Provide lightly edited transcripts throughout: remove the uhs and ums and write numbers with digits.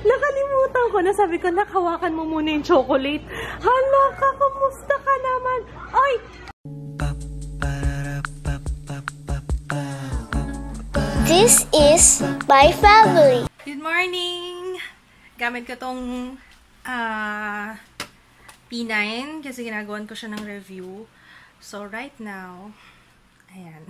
Nakalimutan ko na, sabi ko, nakawakan mo muna yung chocolate. Hala ka, kumusta ka naman? Ay! This is my family. Good morning! Gamit ko tong P9 kasi ginagawan ko siya ng review. So, right now, ayan.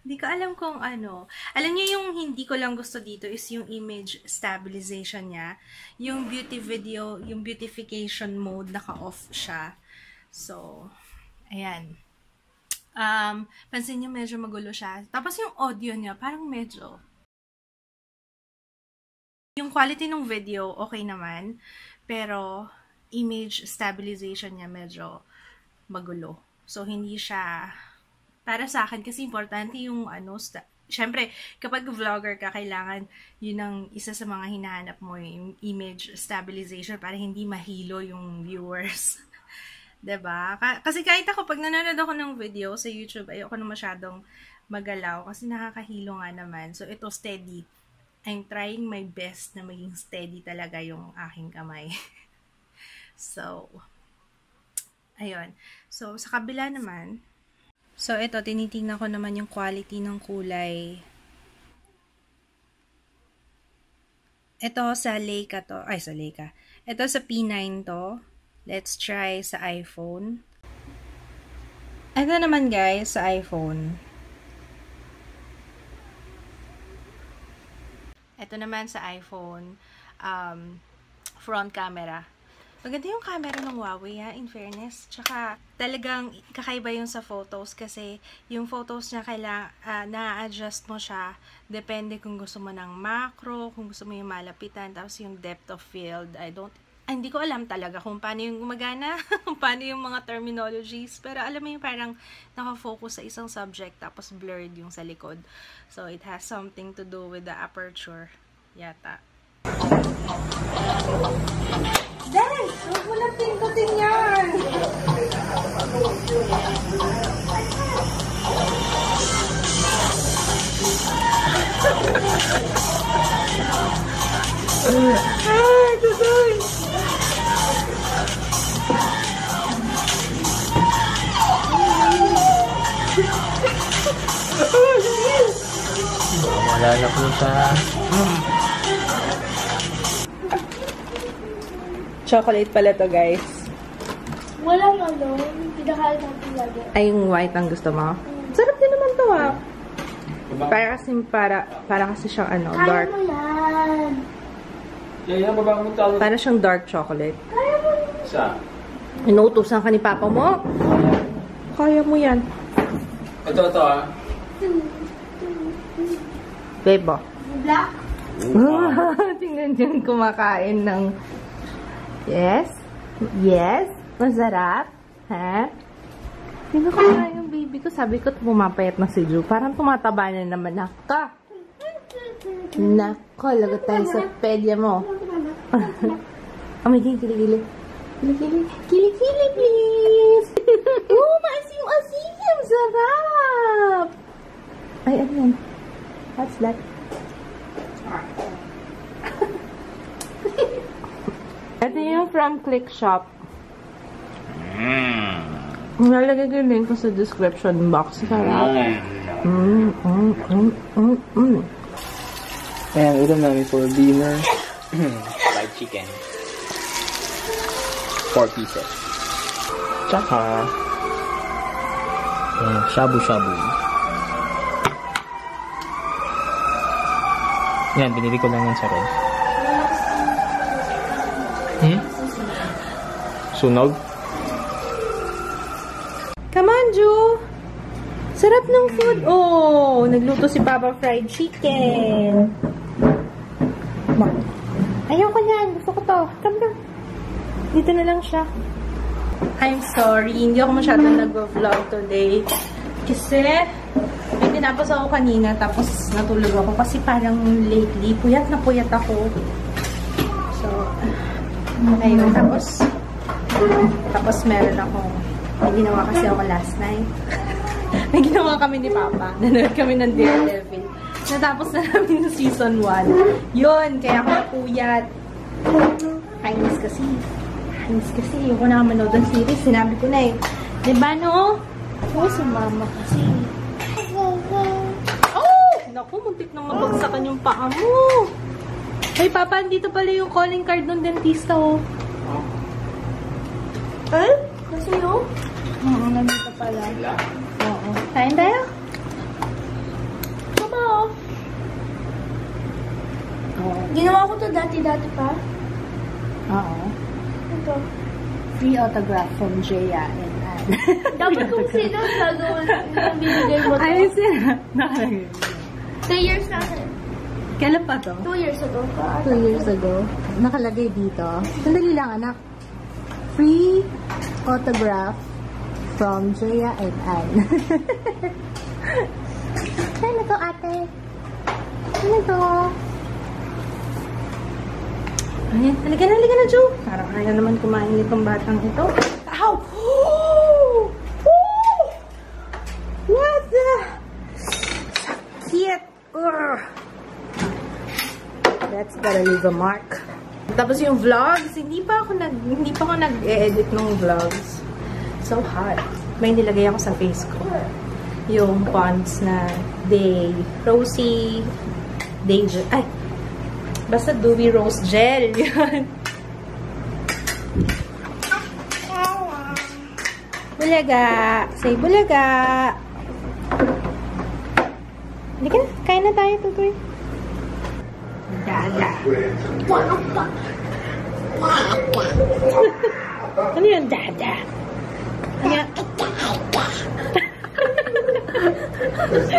Hindi ko alam kung ano. Alam niyo yung hindi ko lang gusto dito is yung image stabilization niya. Yung beauty video, yung beautification mode, naka-off siya. So, ayan. Pansin niyo medyo magulo siya. Tapos yung audio niya, parang medyo... Yung quality ng video, okay naman. Pero, image stabilization niya medyo magulo. So, hindi siya... Para sa akin, kasi importante yung ano, syempre, kapag vlogger ka, kailangan yun ang isa sa mga hinahanap mo, yung image stabilization para hindi mahilo yung viewers. Diba? Kasi kahit ako, pag nanonood ako ng video sa YouTube, ayoko na masyadong magalaw kasi nakakahilo nga naman. So, ito steady. I'm trying my best na maging steady talaga yung aking kamay. So, ayun. So, sa kabila naman, so, ito, tinitingnan ko naman yung quality ng kulay. Ito sa Leica to. Ay, sa Leica. Ito sa P9 to. Let's try sa iPhone. Ito naman, guys, sa iPhone. Ito naman sa iPhone. Front camera. Maganda yung camera ng Huawei, ha, in fairness. Tsaka, talagang kakaiba yung sa photos kasi yung photos niya na-adjust mo siya. Depende kung gusto mo ng macro, kung gusto mo yung malapitan, tapos yung depth of field. Hindi ko alam talaga kung paano yung gumagana, kung paano yung mga terminologies. Pero alam mo yung parang nakafocus sa isang subject, tapos blurred yung sa likod. So, it has something to do with the aperture. Yata. Dahil! Huwag mo lang pindutin yan! Ay, tutoy! Wala na po sa... Chocolate pala to, guys. Walang ano, pinakain natin lagi. Ay, yung white ang gusto mo? Sarap din naman to, ah. Para kasi siyang ano, Kaya dark. mo yan. Para siyang dark chocolate. Kaya mo yan. Sa? Inuutusan ka ni Papa mo? Kaya mo yan. Ito, ah. Bebo. Black? Tingnan dyan kumakain ng... Yes? Yes? Masarap? Ha? Sino kaya yung baby ko? Sabi ko, pumapayat na si Ju. Parang tumataba na naman. Nako, lagot tayo sa pedya mo. May kilikili. Kilikili, please. Oh, maasim-asim. Sarap. Ay, ano yan? What's that? Ito yung from Click Shop. Nalagay ko yung link ko sa description box. Sarap. Ayan, ulam namin for dinner. Fried chicken. 4 pieces. Tsaka, shabu-shabu. Yan, binili ko lang yan sa ref. Sunog? Come on, Ju! Sarap ng food. Oh, nagluto si Papa fried chicken. Ayoko yan. Gusto ko to. Come. Dito na lang siya. I'm sorry. Hindi ako masyadong nag-vlog today. Kasi, may tinapos ako kanina. Tapos, natulog ako. Kasi parang lately, puyat na puyat ako. So, ayun. Tapos meron akong, may ginawa kasi ako last night. May ginawa kami ni Papa. Nanood kami ng Daredevil. Natapos na namin yung season 1. Yun, kaya ako napuyat. Kainis kasi. Ayoko na manood ng series. Sinabi ko na eh. Diba, no? Oo, sumama kasi. Oh! Naku, muntik nang mabagsakan yung paa mo. Hey, Papa, dito pala yung calling card ng dentista, oh. Ay? Kasi yun? Oo, nandito pala. Oo. Kain tayo? Mama, oh. Oo. Ginawa ko to dati-dati pa. Oo. Ito. Free autograph from Jaya and Anne. Dapat kung sino gagawin yung binigay mo to. Ayun sila. Nakalagay. 3 years na. Kailan pa to? 2 years ago pa. 2 years ago. Nakalagay dito. Sandali lang, anak. Free autograph from Jaya and Anne. Ano to, ate? Ano to? Ayan, halika na, Joe. Parang ayaw naman kumain itong batang ito. Ow! Ooh! Ooh! What the? Shit! Urgh! That's gotta leave a mark. Tapos yung vlogs, hindi pa ako nag-edit ng vlogs. So hot. May nilagay ako sa face ko. Yung Pond's na Rosy Day Gel. Ay! Basta Dewy Rose Gel. Yan. Bulaga. Say bulaga. Hindi ka na. Kain na tayo, tutoy. Dada. Ano yung dada? Ano yung...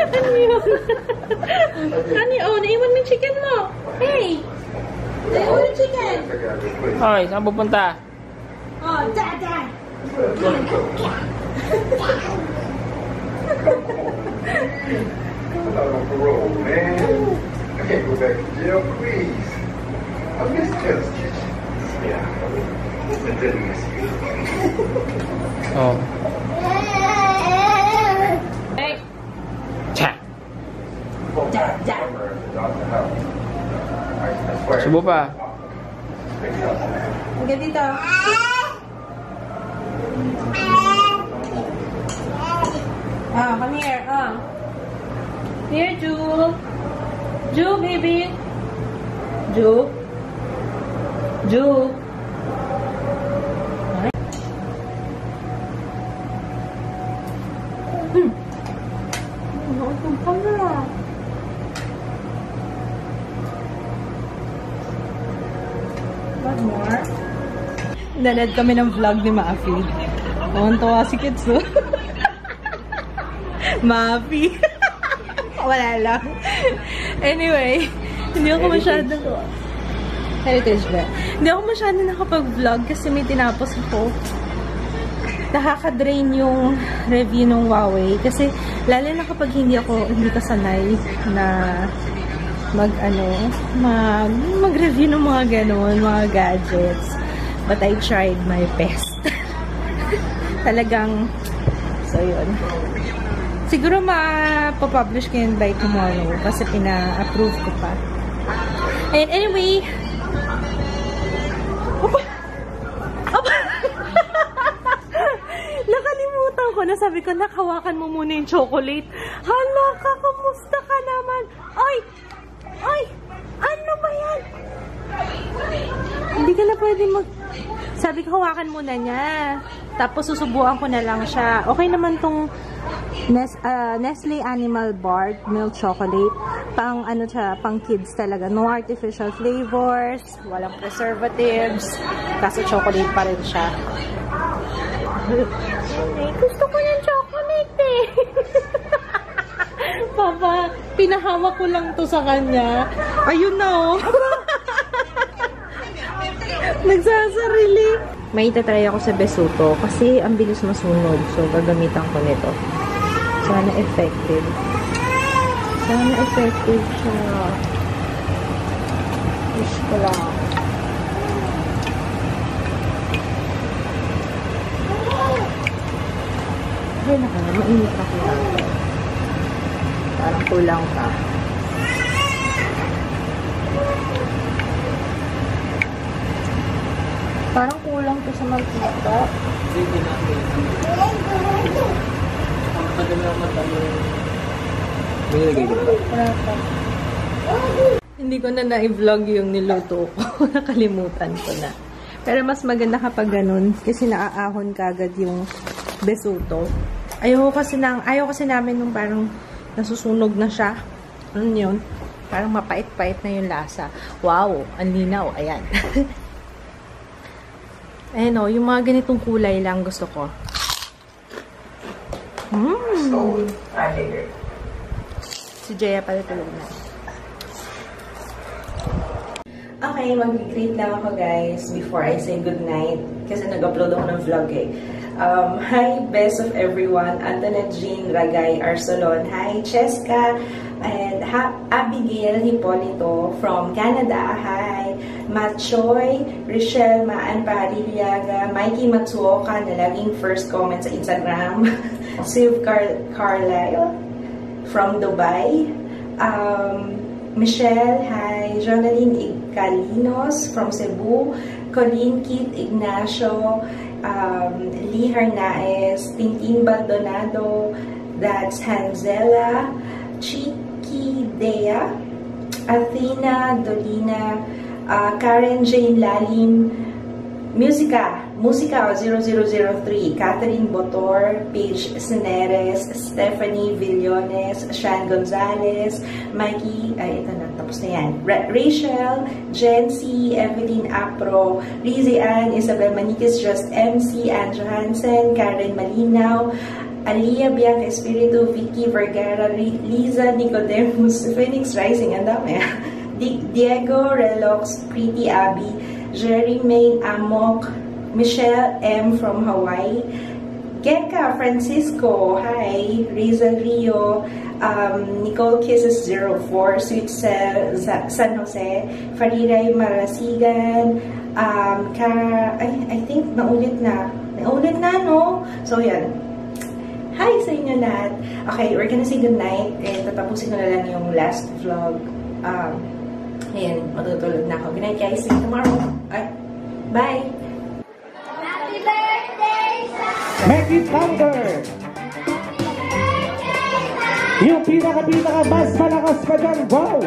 Ano yun? Ano yun? Naiwan mo yung chicken mo. Hey! Naiwan yung chicken. Hoy, saan pupunta? Oh, dada! I'm out on parole, man. I can't go back to jail, please. I miss Jill's kitchen. Yeah, I did miss you. Oh. Hey! Cha! Dada! Subo pa. Hanggang dito. Come here. Here, Ju. Ju, baby. Ju. Ju. Itong camera. What more? Nanood kami ng vlog ni Mafi. Tuwan-tuwa si Kitsu. Mafi. Wala lang. Anyway, hindi ako masyadong... Heritage ba? Hindi ako masyadong nakapag-vlog kasi may tinapos ako. Nakaka-drain yung review ng Huawei. Kasi, lalo na kapag hindi ka sanay na mag-review ng mga ganon, mga gadgets. But I tried my best. Talagang, so yun. Siguro ma-publish ko yun by tomorrow kasi pina-approve ko pa. And anyway, nakalimutan ko na sabi ko, nakawakan mo muna yung chocolate. Hala ka, kamusta ka naman? Ay! Ay! Ano ba yan? Hindi ka na pwede sabi ko, hawakan muna niya. Tapos susubuan ko na lang siya. Okay naman tong Nestle Animal Bar Milk Chocolate. Pang pang kids talaga. No artificial flavors, walang preservatives. Kaso chocolate pa rin siya. Gusto ko yung chocolate eh. Papa, pinahawak ko lang to sa kanya. Ayun na oh. Nagsasarili. May itatry ako sa Besuto kasi ang bilis masunog. So, gagamitan ko nito. Sana effective. Sana effective siya. Wish ko lang. Ay, mainit na kaya. Parang kulang pa. ito sa mantika. Sige namin. Ang padami ang matalo. Nilagay ko ba? Wala pa. Hindi ko na na-vlog yung niluto ko. Nakalimutan ko na. Pero mas maganda kapag ganun kasi naaahon kagad yung besuto. Ayaw kasi namin nung parang nasusunog na siya. Ano yun? Parang mapait-pait na yung lasa. Wow! Ang linaw. Ayan. Ayan o, yung mga ganitong kulay lang gusto ko. Si Jaya pala tulog na. Okay, mag-greet lang ako guys before I say goodnight kasi nag-upload ako ng vlog eh. Hi, best of everyone. Antoinette Jean Ragay Arsolon. Hi, Cheska. And Abigail Hipolito from Canada. Hi, Machoy, Richelle Maan Pariliaga, Mikey Matsuoka na laging first comment sa Instagram. Siv Carlyle from Dubai. Michelle, hi. Jonaline Igalinos from Cebu. Colleen Kit Ignacio. Lee Hernaez. Tintin Baldonado. That's Hanzela. Chiki Dea. Athena Dolina. Karen Jane Lalim. Musika 0003, Catherine Botor, Paige Sineres, Stephanie Villones, Shan Gonzalez, Mikey, ito na, tapos na yan. Rachel, Jency, Evelyn Apro, Rizzy Ann, Isabel Maniquez, Just MC, Andrew Hansen, Karen Malinaw, Aliyah Bianca Espiritu, Vicky Vergara, Liza Nicodemus, Phoenix Rising, ang dami. Diego Relox, Pretty Abby, Jerry May Amok, Michelle M. from Hawaii, Geka Francisco, hi, Rizal Rio, Nicole Kisses 04, Sweet San Jose, Fariray Marasigan, I think naulit na, no? So yan. Hi sa inyo lahat. Okay, we're gonna say goodnight. Tatapusin ko na lang yung last vlog. Ayan, matutulog na ako. Good night guys. See you tomorrow. Bye! Happy birthday, Sam! Make it louder! Yung pinaka mas malakas pa dyan. Wow!